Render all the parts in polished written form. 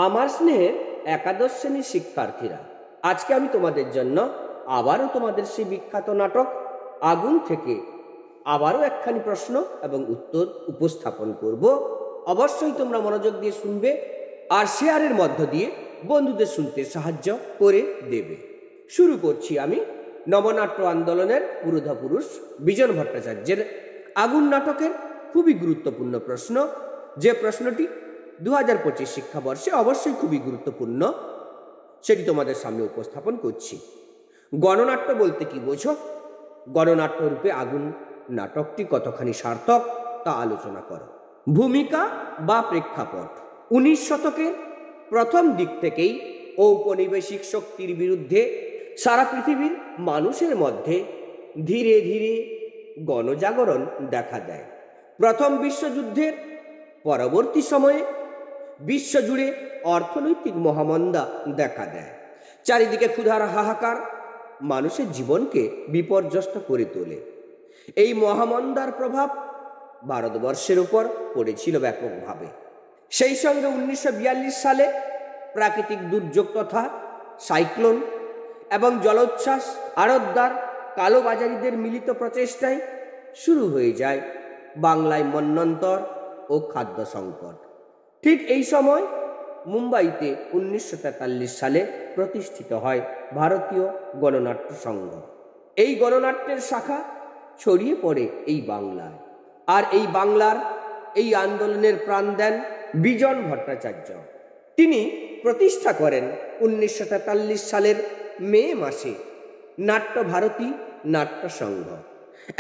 আমার স্নেহের একাদশ শ্রেণীর শিক্ষার্থীরা, আজকে আমি তোমাদের জন্য আবারও তোমাদের সেই বিখ্যাত নাটক আগুন থেকে আবারও একখানি প্রশ্ন এবং উত্তর উপস্থাপন করব। অবশ্যই তোমরা মনোযোগ দিয়ে শুনবে আর শেয়ারের মধ্য দিয়ে বন্ধুদের শুনতে সাহায্য করে দেবে। শুরু করছি আমি নবনাট্য আন্দোলনের পুরোধা পুরুষ বিজন ভট্টাচার্যের আগুন নাটকের খুবই গুরুত্বপূর্ণ প্রশ্ন, যে প্রশ্নটি 2025 শিক্ষাবর্ষে অবশ্যই খুবই গুরুত্বপূর্ণ, সেটি তোমাদের সামনে উপস্থাপন করছি। গণনাট্য বলতে কি বোঝো? গণনাট্য রূপে আগুন নাটকটি কতখানি সার্থক তা আলোচনা করো। ভূমিকা বা প্রেক্ষাপট 19 শতকের প্রথম দিক থেকেই ঔপনিবেশিক শক্তির বিরুদ্ধে সারা পৃথিবীর মানুষের মধ্যে ধীরে ধীরে গণজাগরণ দেখা দেয়। প্রথম বিশ্বযুদ্ধের পরবর্তী সময়ে বিশ্বজুড়ে অর্থনৈতিক মহামন্দা দেখা দেয়। চারিদিকে ক্ষুধার হাহাকার মানুষের জীবনকে বিপর্যস্ত করে তোলে। এই মহামন্দার প্রভাব ভারতবর্ষের উপর পড়েছিল ব্যাপকভাবে। সেই সঙ্গে 1942 সালে প্রাকৃতিক দুর্যোগ তথা সাইক্লোন এবং জলোচ্ছ্বাস, আড়তদার, কালোবাজারিদের মিলিত প্রচেষ্টায় শুরু হয়ে যায় বাংলায় মন্বন্তর ও খাদ্য সংকট। ঠিক এই সময় মুম্বাইতে 1943 সালে প্রতিষ্ঠিত হয় ভারতীয় গণনাট্য সংঘ। এই গণনাট্যের শাখা ছড়িয়ে পড়ে এই বাংলায়, আর এই বাংলার এই আন্দোলনের প্রাণ দেন বিজন ভট্টাচার্য। তিনি প্রতিষ্ঠা করেন 1943 সালের মে মাসে নাট্য ভারতী নাট্য সংঘ,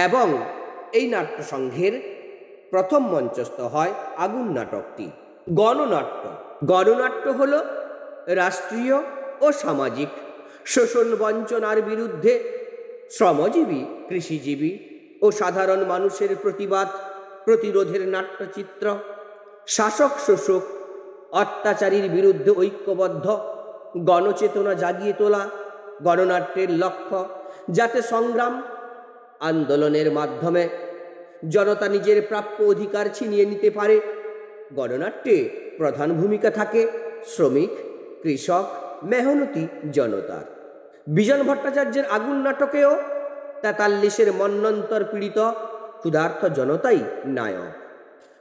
এবং এই নাট্য সংঘের প্রথম মঞ্চস্থ হয় আগুন নাটকটি। গণনাট্য গণনাট্য হল রাষ্ট্রীয় ও সামাজিক শোষণ বঞ্চনার বিরুদ্ধে শ্রমজীবী, কৃষিজীবী ও সাধারণ মানুষের প্রতিবাদ প্রতিরোধের নাট্যচিত্র। শাসক শোষক অত্যাচারীর বিরুদ্ধে ঐক্যবদ্ধ গণচেতনা জাগিয়ে তোলা গণনাট্যের লক্ষ্য, যাতে সংগ্রাম আন্দোলনের মাধ্যমে জনতা নিজের প্রাপ্য অধিকার ছিনিয়ে নিতে পারে। গণনাট্যে প্রধান ভূমিকা থাকে শ্রমিক, কৃষক, মেহনতি জনতার। বিজন ভট্টাচার্যের আগুন নাটকেও 43-এর মন্বন্তর পীড়িত ক্ষুধার্ত জনতাই নায়ক,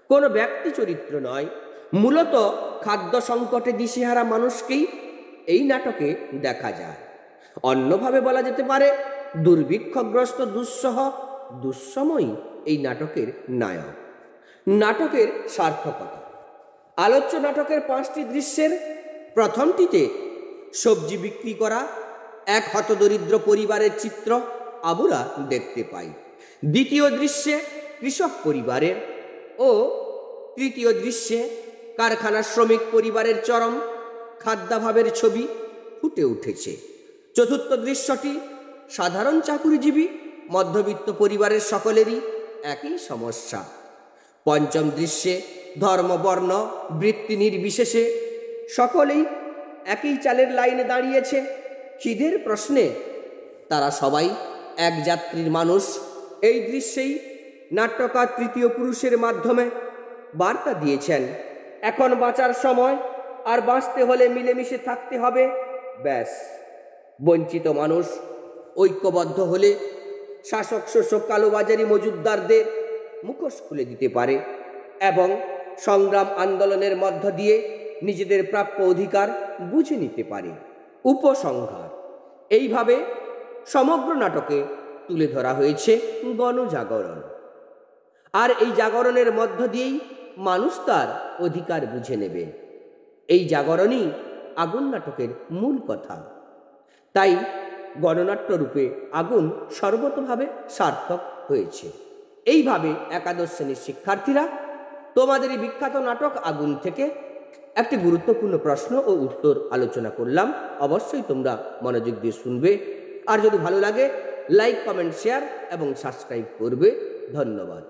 কোনো ব্যক্তি চরিত্র নয়। মূলত খাদ্য সংকটে দিশেহারা মানুষকেই এই নাটকে দেখা যায়। অন্যভাবে বলা যেতে পারে দুর্ভিক্ষগ্রস্ত দুঃসহ দুঃসময়ই এই নাটকের নায়ক। নাটকের সার্থকতা। আলোচ্য নাটকের 5টি দৃশ্যের প্রথমটিতে সবজি বিক্রি করা এক হতদরিদ্র পরিবারের চিত্র আমরা দেখতে পাই। দ্বিতীয় দৃশ্যে কৃষক পরিবারের ও তৃতীয় দৃশ্যে কারখানার শ্রমিক পরিবারের চরম খাদ্যাভাবের ছবি ফুটে উঠেছে। চতুর্থ দৃশ্যটি সাধারণ চাকুরিজীবী মধ্যবিত্ত পরিবারের সকলেরই একই সমস্যা। পঞ্চম দৃশ্যে ধর্ম, বর্ণ, বৃত্তি নির্বিশেষে সকলেই একই চালের লাইনে দাঁড়িয়েছে। খিদের প্রশ্নে তারা সবাই এক যাত্রীর মানুষ। এই দৃশ্যেই নাট্যকার তৃতীয় পুরুষের মাধ্যমে বার্তা দিয়েছেন, এখন বাঁচার সময়, আর বাঁচতে হলে মিলেমিশে থাকতে হবে, ব্যাস। বঞ্চিত মানুষ ঐক্যবদ্ধ হলে শাসক শোষক কালোবাজারি মজুদ্দারদের মুখোশ খুলে দিতে পারে এবং সংগ্রাম আন্দোলনের মধ্য দিয়ে নিজেদের প্রাপ্য অধিকার বুঝে নিতে পারে। উপসংহার। এইভাবে সমগ্র নাটকে তুলে ধরা হয়েছে গণজাগরণ, আর এই জাগরণের মধ্য দিয়েই মানুষ তার অধিকার বুঝে নেবে। এই জাগরণই আগুন নাটকের মূল কথা। তাই গণনাট্য রূপে আগুন সর্বতোভাবে সার্থক হয়েছে। এইভাবে একাদশ শ্রেণীর শিক্ষার্থীরা, তোমাদের এই বিখ্যাত নাটক আগুন থেকে একটি গুরুত্বপূর্ণ প্রশ্ন ও উত্তর আলোচনা করলাম। অবশ্যই তোমরা মনোযোগ দিয়ে শুনবে, আর যদি ভালো লাগে লাইক, কমেন্ট, শেয়ার এবং সাবস্ক্রাইব করবে। ধন্যবাদ।